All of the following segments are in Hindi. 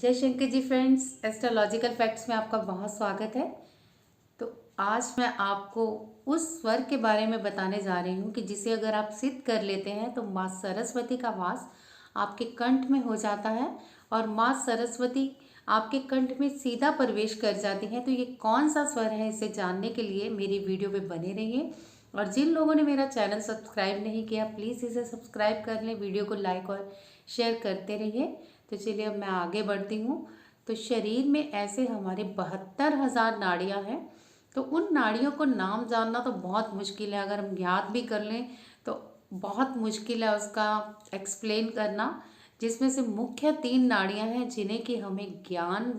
जय Shankar ji friends, astrological facts में आपका बहुत स्वागत है। तो आज मैं आपको उस स्वर के बारे में बताने जा रही हूँ कि जिसे अगर आप सिद्ध कर लेते हैं तो माँ सरस्वती का वास आपके कंठ में हो जाता है और माँ सरस्वती आपके कंठ में सीधा प्रवेश कर जाती है। तो ये कौन सा स्वर है, इसे जानने के लिए मेरी वीडियो पे बने रहिए। और जिन लोगों ने मेरा चैनल सब्सक्राइब नहीं किया, प्लीज़ इसे सब्सक्राइब कर लें, वीडियो को लाइक और शेयर करते रहिए। तो चलिए अब मैं आगे बढ़ती हूँ। तो शरीर में ऐसे हमारे 72,000 नाड़ियाँ हैं। तो उन नाड़ियों को नाम जानना तो बहुत मुश्किल है, अगर हम याद भी कर लें तो बहुत मुश्किल है उसका एक्सप्लेन करना। जिसमें से मुख्य 3 नाड़ियाँ हैं जिन्हें कि हमें ज्ञान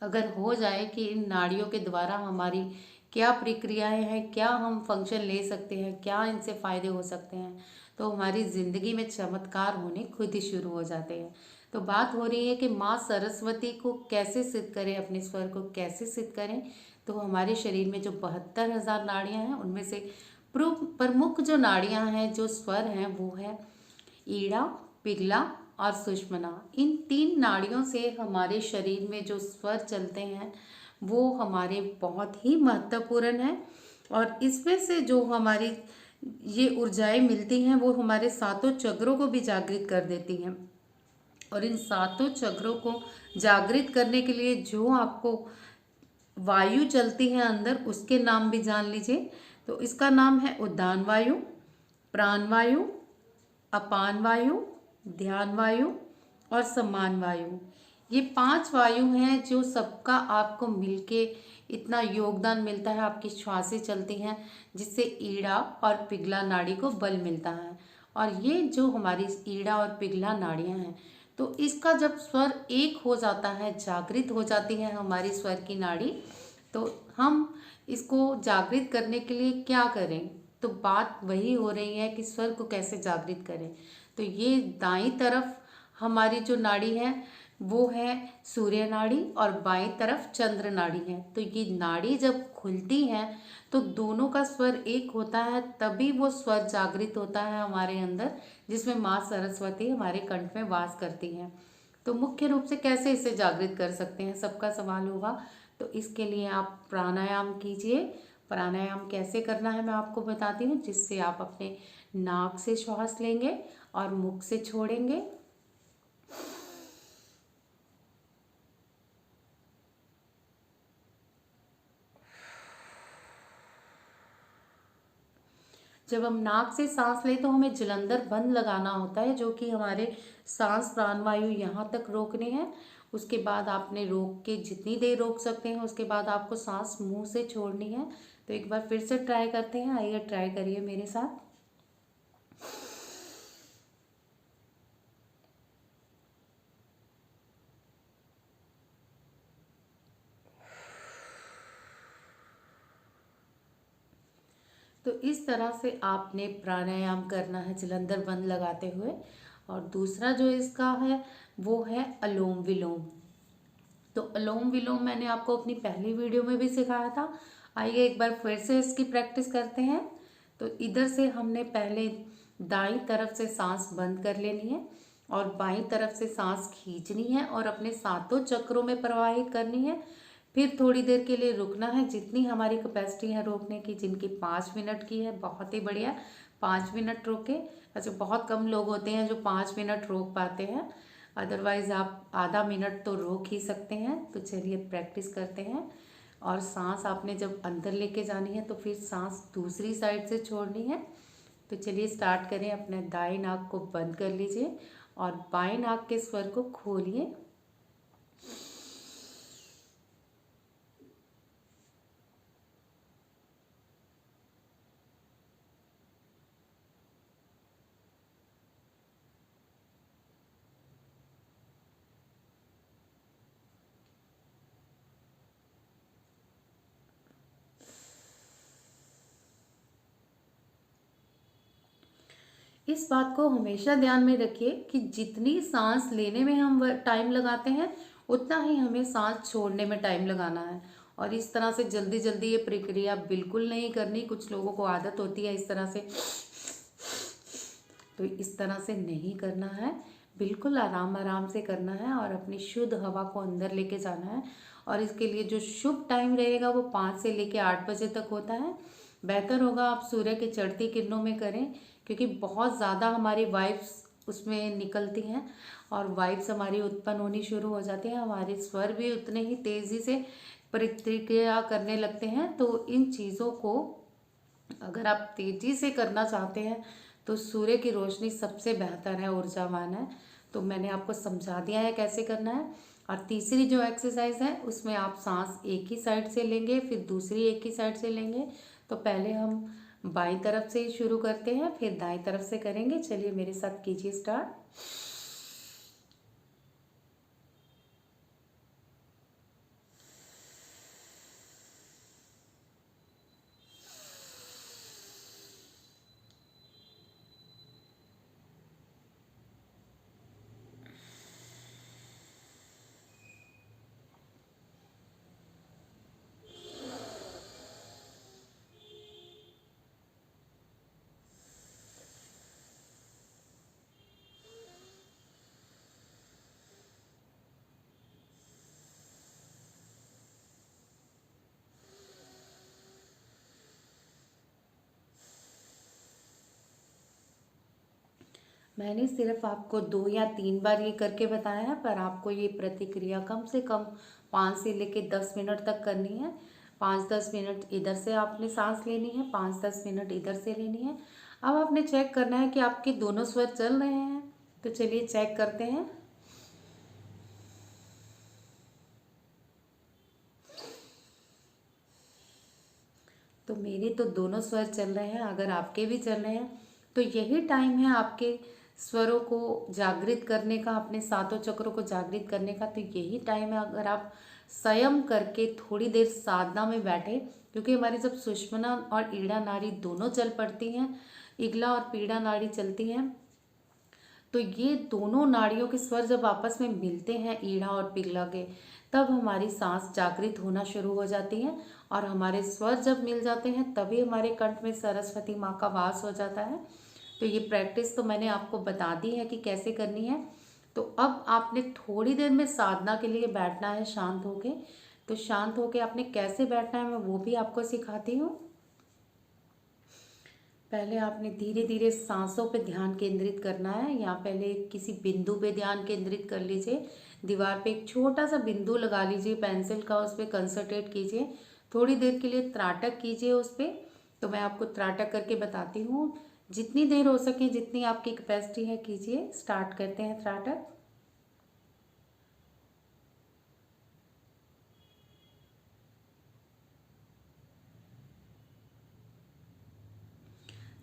अगर हो जाए कि इन नाड़ियों के द्वारा हमारी क्या प्रक्रियाएं हैं, क्या हम फंक्शन ले सकते हैं, क्या इनसे फ़ायदे हो सकते हैं, तो हमारी ज़िंदगी में चमत्कार होने खुद ही शुरू हो जाते हैं। तो बात हो रही है कि माँ सरस्वती को कैसे सिद्ध करें, अपने स्वर को कैसे सिद्ध करें। तो हमारे शरीर में जो 72,000 नाड़ियाँ हैं उनमें से प्रमुख जो नाड़ियाँ हैं, जो स्वर हैं, वो है ईड़ा, पिगला और सुषुम्ना। इन 3 नाड़ियों से हमारे शरीर में जो स्वर चलते हैं वो हमारे बहुत ही महत्वपूर्ण हैं। और इसमें से जो हमारी ये ऊर्जाएं मिलती हैं वो हमारे सातों चक्रों को भी जागृत कर देती हैं। और इन सातों चक्रों को जागृत करने के लिए जो आपको वायु चलती है अंदर, उसके नाम भी जान लीजिए। तो इसका नाम है उद्दान वायु, प्राण वायु, अपान वायु, ध्यान वायु और सम्मान वायु। ये 5 वायु हैं जो सबका आपको मिलके इतना योगदान मिलता है, आपकी श्वासें चलती हैं जिससे ईड़ा और पिघला नाड़ी को बल मिलता है। और ये जो हमारी ईड़ा और पिघला नाड़ियाँ हैं, तो इसका जब स्वर एक हो जाता है, जागृत हो जाती है हमारी स्वर की नाड़ी, तो हम इसको जागृत करने के लिए क्या करें। तो बात वही हो रही है कि स्वर को कैसे जागृत करें। तो ये दाईं तरफ हमारी जो नाड़ी है वो है सूर्य नाड़ी और बाईं तरफ चंद्र नाड़ी है। तो ये नाड़ी जब खुलती है तो दोनों का स्वर एक होता है, तभी वो स्वर जागृत होता है हमारे अंदर, जिसमें माँ सरस्वती हमारे कंठ में वास करती हैं। तो मुख्य रूप से कैसे इसे जागृत कर सकते हैं, सबका सवाल होगा। तो इसके लिए आप प्राणायाम कीजिए। प्राणायाम कैसे करना है मैं आपको बताती हूँ, जिससे आप अपने नाक से श्वास लेंगे और मुख से छोड़ेंगे। जब हम नाक से सांस लें तो हमें जलंधर बंद लगाना होता है, जो कि हमारे सांस प्राणवायु यहाँ तक रोकने हैं। उसके बाद आपने रोक के जितनी देर रोक सकते हैं, उसके बाद आपको सांस मुंह से छोड़नी है। तो एक बार फिर से ट्राई करते हैं, आइए ट्राई करिए मेरे साथ। तो इस तरह से आपने प्राणायाम करना है जलंधर बंद लगाते हुए। और दूसरा जो इसका है वो है अलोम विलोम। तो अलोम विलोम मैंने आपको अपनी पहली वीडियो में भी सिखाया था। आइए एक बार फिर से इसकी प्रैक्टिस करते हैं। तो इधर से हमने पहले दाईं तरफ से सांस बंद कर लेनी है और बाईं तरफ से सांस खींचनी है और अपने सातों चक्रों में प्रवाहित करनी है। फिर थोड़ी देर के लिए रुकना है, जितनी हमारी कैपेसिटी है रोकने की। जिनकी 5 मिनट की है, बहुत ही बढ़िया, 5 मिनट रोके। अच्छा, बहुत कम लोग होते हैं जो 5 मिनट रोक पाते हैं, अदरवाइज आप आधा मिनट तो रोक ही सकते हैं। तो चलिए प्रैक्टिस करते हैं। और सांस आपने जब अंदर लेके जानी है तो फिर सांस दूसरी साइड से छोड़नी है। तो चलिए स्टार्ट करें। अपने दाएं नाक को बंद कर लीजिए और बाएं नाक के स्वर को खोलिए। इस बात को हमेशा ध्यान में रखिए कि जितनी सांस लेने में हम टाइम लगाते हैं, उतना ही हमें सांस छोड़ने में टाइम लगाना है। और इस तरह से जल्दी जल्दी ये प्रक्रिया बिल्कुल नहीं करनी। कुछ लोगों को आदत होती है इस तरह से, तो इस तरह से नहीं करना है। बिल्कुल आराम आराम से करना है और अपनी शुद्ध हवा को अंदर लेके जाना है। और इसके लिए जो शुभ टाइम रहेगा वो 5 से लेके 8 बजे तक होता है। बेहतर होगा आप सूर्य की चढ़ती किरणों में करें, क्योंकि बहुत ज़्यादा हमारी वाइब्स उसमें निकलती हैं और वाइब्स हमारी उत्पन्न होनी शुरू हो जाती हैं। हमारे स्वर भी उतने ही तेज़ी से प्रतिक्रिया करने लगते हैं। तो इन चीज़ों को अगर आप तेजी से करना चाहते हैं तो सूर्य की रोशनी सबसे बेहतर है, ऊर्जावान है। तो मैंने आपको समझा दिया है कैसे करना है। और तीसरी जो एक्सरसाइज है उसमें आप सांस एक ही साइड से लेंगे, फिर दूसरी एक ही साइड से लेंगे। तो पहले हम बाईं तरफ से ही शुरू करते हैं, फिर दाईं तरफ से करेंगे। चलिए मेरे साथ कीजिए स्टार्ट। मैंने सिर्फ आपको 2 या 3 बार ये करके बताया है, पर आपको ये प्रतिक्रिया कम से कम 5 से लेके 10 मिनट तक करनी है। 5-10 मिनट इधर से आपने सांस लेनी है, 5-10 मिनट इधर से लेनी है। अब आपने चेक करना है कि आपके दोनों स्वर चल रहे हैं। तो चलिए चेक करते हैं। तो मेरे तो दोनों स्वर चल रहे हैं, अगर आपके भी चल रहे हैं तो यही टाइम है आपके स्वरों को जागृत करने का, अपने सातों चक्रों को जागृत करने का। तो यही टाइम है अगर आप संयम करके थोड़ी देर साधना में बैठे, क्योंकि हमारी जब सुषुम्ना और ईड़ा नाड़ी दोनों चल पड़ती हैं, इगला और पीड़ा नाड़ी चलती हैं, तो ये दोनों नाड़ियों के स्वर जब आपस में मिलते हैं ईड़ा और पिघला के, तब हमारी सांस जागृत होना शुरू हो जाती है। और हमारे स्वर जब मिल जाते हैं तभी हमारे कंठ में सरस्वती माँ का वास हो जाता है। तो ये प्रैक्टिस तो मैंने आपको बता दी है कि कैसे करनी है। तो अब आपने थोड़ी देर में साधना के लिए बैठना है शांत होके। तो शांत होके आपने कैसे बैठना है मैं वो भी आपको सिखाती हूँ। पहले आपने धीरे धीरे सांसों पे ध्यान केंद्रित करना है। यहाँ पहले किसी बिंदु पे ध्यान केंद्रित कर लीजिए। दीवार पे एक छोटा सा बिंदु लगा लीजिए पेंसिल का, उस पर कंसंट्रेट कीजिए। थोड़ी देर के लिए त्राटक कीजिए उस पर। तो मैं आपको त्राटक करके बताती हूँ। जितनी देर हो सके, जितनी आपकी कैपेसिटी है कीजिए। स्टार्ट करते हैं त्राटक।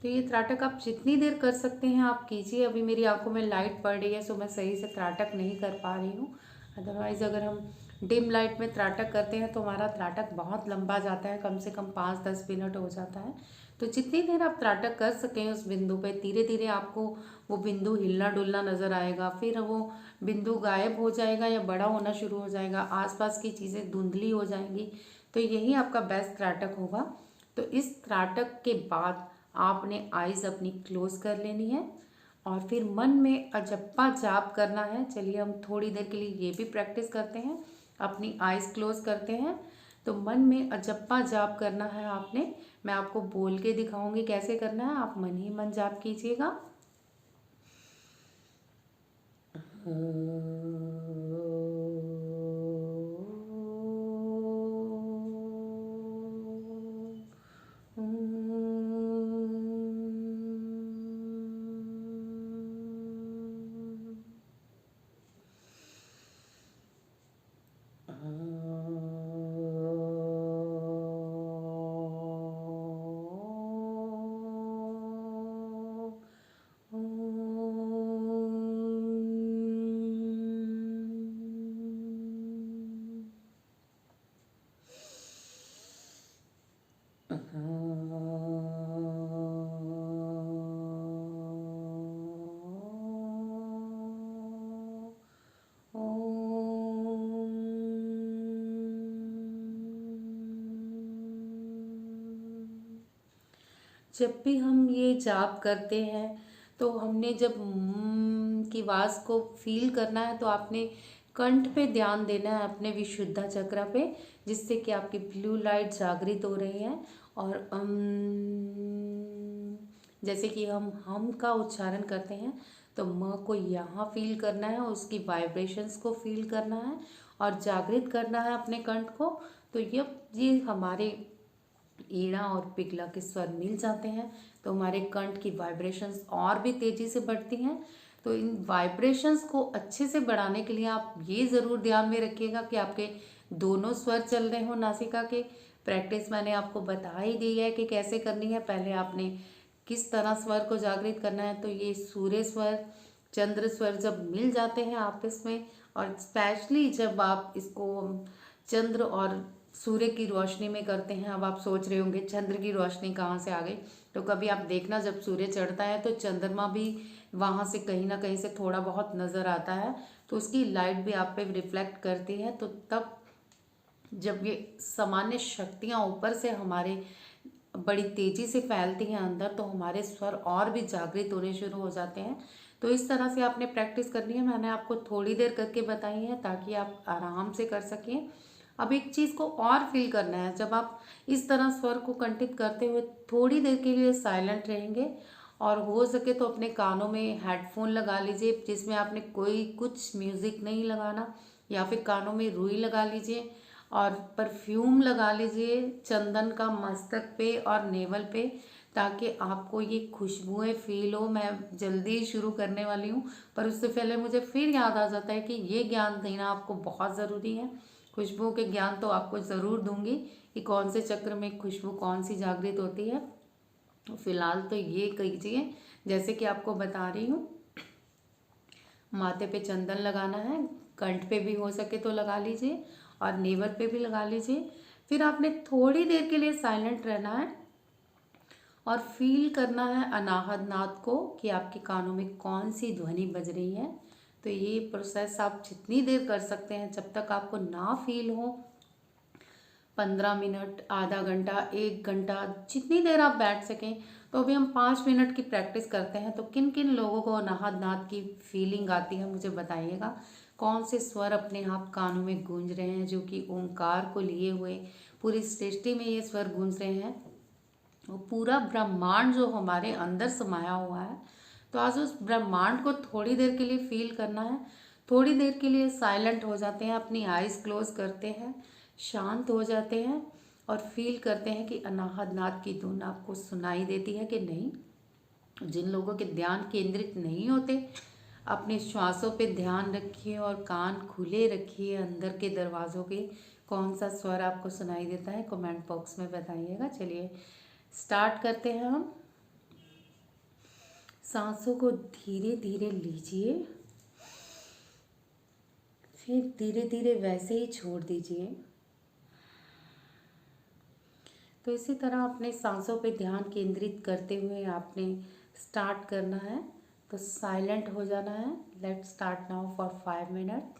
तो ये त्राटक आप जितनी देर कर सकते हैं आप कीजिए। अभी मेरी आंखों में लाइट पड़ रही है, सो मैं सही से त्राटक नहीं कर पा रही हूँ। अदरवाइज़ अगर हम डिम लाइट में त्राटक करते हैं तो हमारा त्राटक बहुत लंबा जाता है, कम से कम 5-10 मिनट हो जाता है। तो जितनी देर आप त्राटक कर सकें उस बिंदु पे, धीरे धीरे आपको वो बिंदु हिलना डुलना नज़र आएगा। फिर वो बिंदु गायब हो जाएगा या बड़ा होना शुरू हो जाएगा, आसपास की चीज़ें धुंधली हो जाएंगी। तो यही आपका बेस्ट त्राटक होगा। तो इस त्राटक के बाद आपने आइज़ अपनी क्लोज कर लेनी है और फिर मन में अजप्पा जाप करना है। चलिए हम थोड़ी देर के लिए ये भी प्रैक्टिस करते हैं। अपनी आइज़ क्लोज करते हैं। तो मन में अजप्पा जाप करना है आपने। मैं आपको बोल के दिखाऊंगी कैसे करना है, आप मन ही मन जाप कीजिएगा। जब भी हम ये जाप करते हैं तो हमने जब उनकी आवाज़ को फील करना है तो आपने कंठ पे ध्यान देना है, अपने विशुद्धा चक्र पे, जिससे कि आपकी ब्लू लाइट जागृत हो रही है। और जैसे कि हम का उच्चारण करते हैं तो म को यहाँ फील करना है, उसकी वाइब्रेशंस को फील करना है और जागृत करना है अपने कंठ को। तो ये हमारे ईड़ा और पिगला के स्वर मिल जाते हैं तो हमारे कंठ की वाइब्रेशंस और भी तेज़ी से बढ़ती हैं। तो इन वाइब्रेशंस को अच्छे से बढ़ाने के लिए आप ये ज़रूर ध्यान में रखिएगा कि आपके दोनों स्वर चल रहे हो नासिका के। प्रैक्टिस मैंने आपको बता ही दी है कि कैसे करनी है। पहले आपने किस तरह स्वर को जागृत करना है, तो ये सूर्य स्वर, चंद्र स्वर जब मिल जाते हैं आपस में, और स्पेशली जब आप इसको चंद्र और सूर्य की रोशनी में करते हैं। अब आप सोच रहे होंगे चंद्र की रोशनी कहाँ से आ गई, तो कभी आप देखना जब सूर्य चढ़ता है तो चंद्रमा भी वहाँ से कहीं ना कहीं से थोड़ा बहुत नज़र आता है, तो उसकी लाइट भी आप पे रिफ्लेक्ट करती है। तो तब जब ये सामान्य शक्तियाँ ऊपर से हमारे बड़ी तेज़ी से फैलती हैं अंदर, तो हमारे स्वर और भी जागृत होने शुरू हो जाते हैं। तो इस तरह से आपने प्रैक्टिस करनी है। मैंने आपको थोड़ी देर करके बताई है ताकि आप आराम से कर सकें। अब एक चीज़ को और फील करना है, जब आप इस तरह स्वर को कंठित करते हुए थोड़ी देर के लिए साइलेंट रहेंगे और हो सके तो अपने कानों में हेडफोन लगा लीजिए जिसमें आपने कोई कुछ म्यूज़िक नहीं लगाना, या फिर कानों में रुई लगा लीजिए और परफ्यूम लगा लीजिए चंदन का मस्तक पे और नेवल पे, ताकि आपको ये खुशबुएं फील हो। मैं जल्दी ही शुरू करने वाली हूँ, पर उससे पहले मुझे फिर याद आ जाता है कि ये ज्ञान देना आपको बहुत ज़रूरी है। खुशबुओं के ज्ञान तो आपको ज़रूर दूंगी कि कौन से चक्र में खुशबू कौन सी जागृत होती है। फिलहाल तो ये कीजिए जैसे कि आपको बता रही हूँ। माथे पे चंदन लगाना है, कंठ पे भी हो सके तो लगा लीजिए और नेवर पे भी लगा लीजिए। फिर आपने थोड़ी देर के लिए साइलेंट रहना है और फील करना है अनाहत नाद को कि आपके कानों में कौन सी ध्वनि बज रही है। तो ये प्रोसेस आप जितनी देर कर सकते हैं, जब तक आपको ना फील हो, 15 मिनट, आधा घंटा, 1 घंटा, जितनी देर आप बैठ सकें। तो अभी हम 5 मिनट की प्रैक्टिस करते हैं। तो किन किन लोगों को अनाहत नाद की फीलिंग आती है मुझे बताइएगा। कौन से स्वर अपने आप कानों में गूंज रहे हैं, जो कि ओंकार को लिए हुए पूरी सृष्टि में ये स्वर गूंज रहे हैं, वो पूरा ब्रह्मांड जो हमारे अंदर समाया हुआ है। तो आज उस ब्रह्मांड को थोड़ी देर के लिए फील करना है। थोड़ी देर के लिए साइलेंट हो जाते हैं, अपनी आइज़ क्लोज करते हैं, शांत हो जाते हैं और फील करते हैं कि अनाहत नाद की धुन आपको सुनाई देती है कि नहीं। जिन लोगों के ध्यान केंद्रित नहीं होते, अपने श्वासों पे ध्यान रखिए और कान खुले रखिए अंदर के दरवाज़ों के। कौन सा स्वर आपको सुनाई देता है कमेंट बॉक्स में बताइएगा। चलिए स्टार्ट करते हैं हम। सांसों को धीरे धीरे लीजिए, फिर धीरे धीरे वैसे ही छोड़ दीजिए। तो इसी तरह अपने सांसों पे ध्यान केंद्रित करते हुए आपने स्टार्ट करना है। तो साइलेंट हो जाना है। Let's start now for 5 minute.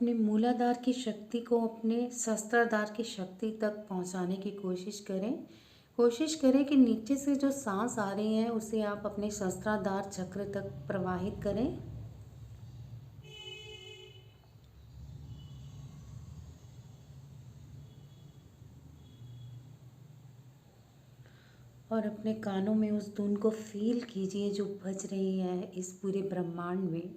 अपने मूलाधार की शक्ति को अपने सहस्त्राधार की शक्ति तक पहुंचाने की कोशिश करें। कोशिश करें कि नीचे से जो सांस आ रही है उसे आप अपने सहस्त्राधार चक्र तक प्रवाहित करें और अपने कानों में उस धुन को फील कीजिए जो बज रही है इस पूरे ब्रह्मांड में।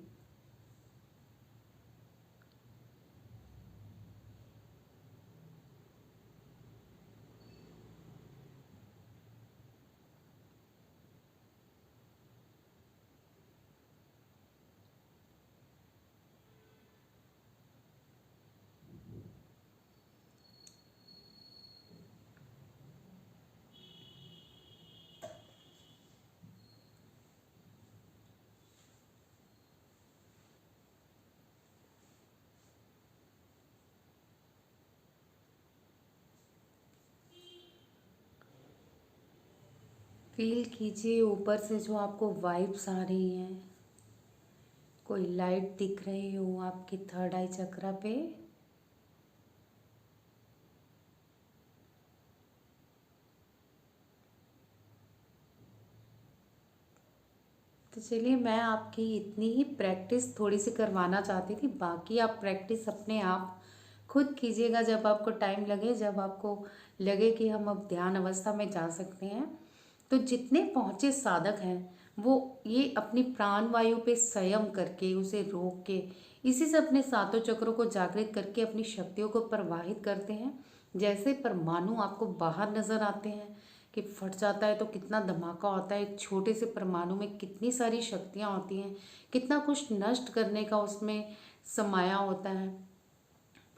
फील कीजिए ऊपर से जो आपको वाइब्स आ रही हैं, कोई लाइट दिख रही हो आपकी थर्ड आई चक्रा पे। तो चलिए, मैं आपकी इतनी ही प्रैक्टिस थोड़ी सी करवाना चाहती थी, बाकी आप प्रैक्टिस अपने आप खुद कीजिएगा जब आपको टाइम लगे, जब आपको लगे कि हम अब ध्यान अवस्था में जा सकते हैं। तो जितने पहुँचे साधक हैं वो ये अपनी प्राण वायु पे संयम करके, उसे रोक के, इसी से अपने सातों चक्रों को जागृत करके अपनी शक्तियों को प्रवाहित करते हैं। जैसे परमाणु आपको बाहर नज़र आते हैं कि फट जाता है तो कितना धमाका होता है, एक छोटे से परमाणु में कितनी सारी शक्तियाँ होती हैं, कितना कुछ नष्ट करने का उसमें समाया होता है।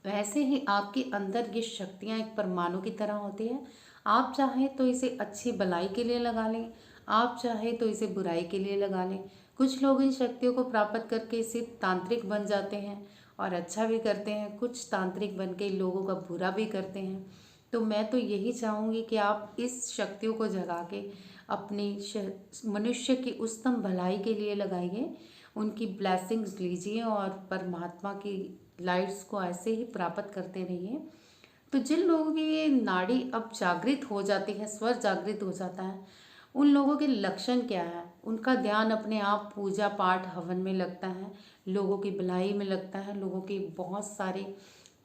वैसे ही आपके अंदर ये शक्तियाँ एक परमाणु की तरह होती हैं। आप चाहें तो इसे अच्छी भलाई के लिए लगा लें, आप चाहें तो इसे बुराई के लिए लगा लें। कुछ लोग इन शक्तियों को प्राप्त करके सिर्फ तांत्रिक बन जाते हैं और अच्छा भी करते हैं, कुछ तांत्रिक बन के लोगों का बुरा भी करते हैं। तो मैं तो यही चाहूँगी कि आप इस शक्तियों को जगा के अपनी मनुष्य की उच्चतम भलाई के लिए लगाइए, उनकी ब्लेसिंग्स लीजिए और परमात्मा की लाइट्स को ऐसे ही प्राप्त करते रहिए। तो जिन लोगों की ये नाड़ी अब जागृत हो जाती है, स्वर जागृत हो जाता है, उन लोगों के लक्षण क्या है? उनका ध्यान अपने आप पूजा पाठ हवन में लगता है, लोगों की भलाई में लगता है, लोगों की बहुत सारी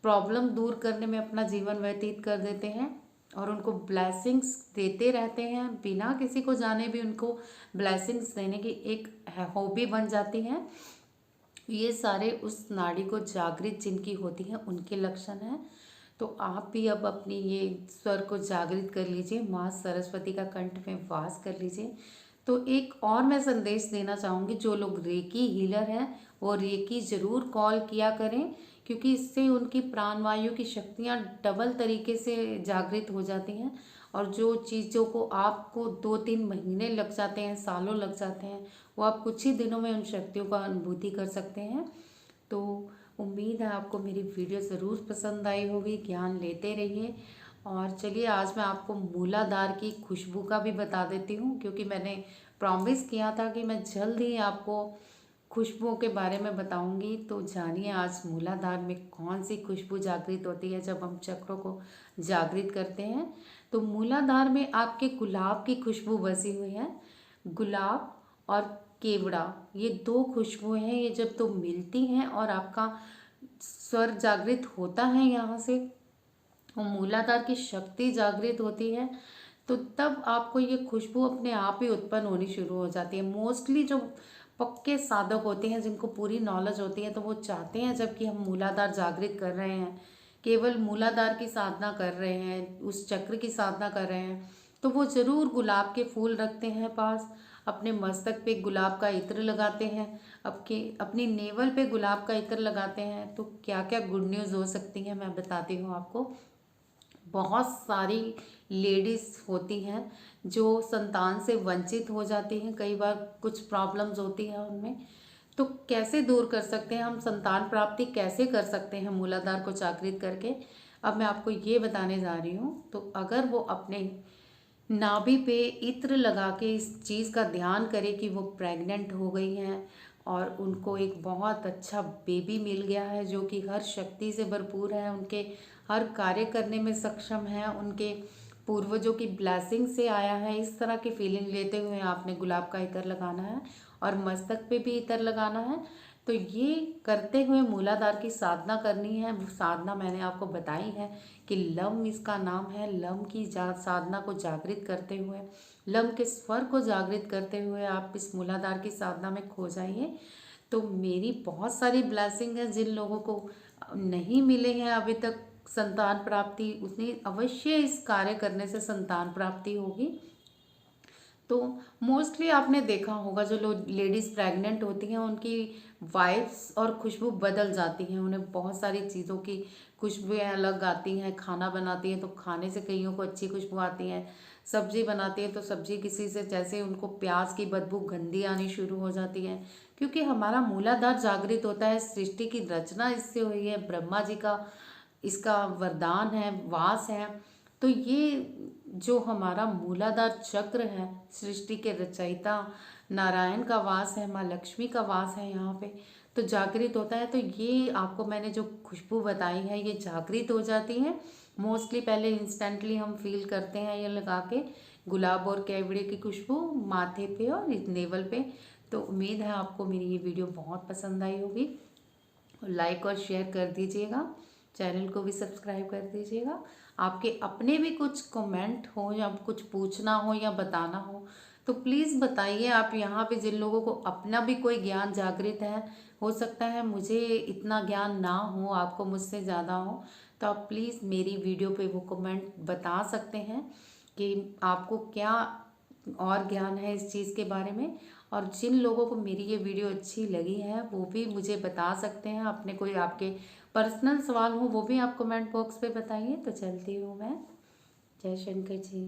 प्रॉब्लम दूर करने में अपना जीवन व्यतीत कर देते हैं और उनको ब्लेसिंग्स देते रहते हैं, बिना किसी को जाने भी उनको ब्लेसिंग्स देने की एक हॉबी बन जाती है। ये सारे उस नाड़ी को जागृत जिनकी होती हैं उनके लक्षण हैं। तो आप भी अब अपनी ये स्वर को जागृत कर लीजिए, माँ सरस्वती का कंठ में वास कर लीजिए। तो एक और मैं संदेश देना चाहूँगी, जो लोग रेकी हीलर हैं वो रेकी ज़रूर कॉल किया करें, क्योंकि इससे उनकी प्राणवायु की शक्तियाँ डबल तरीके से जागृत हो जाती हैं। और जो चीज़ों को आपको 2-3 महीने लग जाते हैं, सालों लग जाते हैं, वो आप कुछ ही दिनों में उन शक्तियों का अनुभूति कर सकते हैं। तो उम्मीद है आपको मेरी वीडियो ज़रूर पसंद आई होगी, ज्ञान लेते रहिए। और चलिए, आज मैं आपको मूलाधार की खुशबू का भी बता देती हूँ, क्योंकि मैंने प्रॉमिस किया था कि मैं जल्द ही आपको खुशबुओं के बारे में बताऊंगी। तो जानिए आज मूलाधार में कौन सी खुशबू जागृत होती है जब हम चक्रों को जागृत करते हैं। तो मूलाधार में आपके गुलाब की खुशबू बसी हुई है। गुलाब और केवड़ा, ये 2 खुशबुएं हैं, ये जब तो मिलती हैं और आपका स्वर जागृत होता है यहाँ से, और मूलाधार की शक्ति जागृत होती है, तो तब आपको ये खुशबू अपने आप ही उत्पन्न होनी शुरू हो जाती है। मोस्टली जो पक्के साधक होते हैं, जिनको पूरी नॉलेज होती है, तो वो चाहते हैं जबकि हम मूलाधार जागृत कर रहे हैं, केवल मूलाधार की साधना कर रहे हैं, उस चक्र की साधना कर रहे हैं, तो वो ज़रूर गुलाब के फूल रखते हैं पास, अपने मस्तक पे गुलाब का इत्र लगाते हैं, अपनी नेवल पे गुलाब का इत्र लगाते हैं। तो क्या क्या गुड न्यूज़ हो सकती है मैं बताती हूँ आपको। बहुत सारी लेडीज़ होती हैं जो संतान से वंचित हो जाती हैं, कई बार कुछ प्रॉब्लम्स होती हैं उनमें, तो कैसे दूर कर सकते हैं हम, संतान प्राप्ति कैसे कर सकते हैं मूलाधार को जागृत करके, अब मैं आपको ये बताने जा रही हूँ। तो अगर वो अपने नाभि पे इत्र लगा के इस चीज़ का ध्यान करे कि वो प्रेग्नेंट हो गई हैं, और उनको एक बहुत अच्छा बेबी मिल गया है जो कि हर शक्ति से भरपूर है, उनके हर कार्य करने में सक्षम है, उनके पूर्वजों की ब्लेसिंग से आया है। इस तरह की फीलिंग लेते हुए आपने गुलाब का इत्र लगाना है और मस्तक पे भी इत्र लगाना है। तो ये करते हुए मूलाधार की साधना करनी है। वो साधना मैंने आपको बताई है कि लम इसका नाम है। लम की साधना को जागृत करते हुए, लम के स्वर को जागृत करते हुए आप इस मूलाधार की साधना में खो जाइए। तो मेरी बहुत सारी ब्लेसिंग है। जिन लोगों को नहीं मिले हैं अभी तक संतान प्राप्ति, उन्हें अवश्य इस कार्य करने से संतान प्राप्ति होगी। तो मोस्टली आपने देखा होगा जो लोग लेडीज़ प्रेग्नेंट होती हैं उनकी वाइब्स और खुशबू बदल जाती हैं। उन्हें बहुत सारी चीज़ों की खुशबुएं अलग आती हैं। खाना बनाती हैं तो खाने से कईयों को अच्छी खुशबू आती है। सब्जी बनाती है तो सब्जी किसी से जैसे उनको प्याज की बदबू गंदी आनी शुरू हो जाती है, क्योंकि हमारा मूलाधार जागृत होता है। सृष्टि की रचना इससे हुई है, ब्रह्मा जी का इसका वरदान है, वास है। तो ये जो हमारा मूलाधार चक्र है, सृष्टि के रचयिता नारायण का वास है, माँ लक्ष्मी का वास है यहाँ पे, तो जागृत होता है। तो ये आपको मैंने जो खुशबू बताई है ये जागृत हो जाती है। मोस्टली पहले इंस्टेंटली हम फील करते हैं ये लगा के, गुलाब और केवड़े की खुशबू माथे पे और नेवल पे। तो उम्मीद है आपको मेरी ये वीडियो बहुत पसंद आई होगी। लाइक और शेयर कर दीजिएगा, चैनल को भी सब्सक्राइब कर दीजिएगा। आपके अपने भी कुछ कमेंट हो या कुछ पूछना हो या बताना हो तो प्लीज़ बताइए। आप यहाँ पे जिन लोगों को अपना भी कोई ज्ञान जागृत है, हो सकता है मुझे इतना ज्ञान ना हो, आपको मुझसे ज़्यादा हो, तो आप प्लीज़ मेरी वीडियो पे वो कमेंट बता सकते हैं कि आपको क्या और ज्ञान है इस चीज़ के बारे में। और जिन लोगों को मेरी ये वीडियो अच्छी लगी है वो भी मुझे बता सकते हैं। अपने कोई आपके पर्सनल सवाल हो वो भी आप कमेंट बॉक्स पे बताइए। तो चलती हूँ मैं। जय शंकर जी।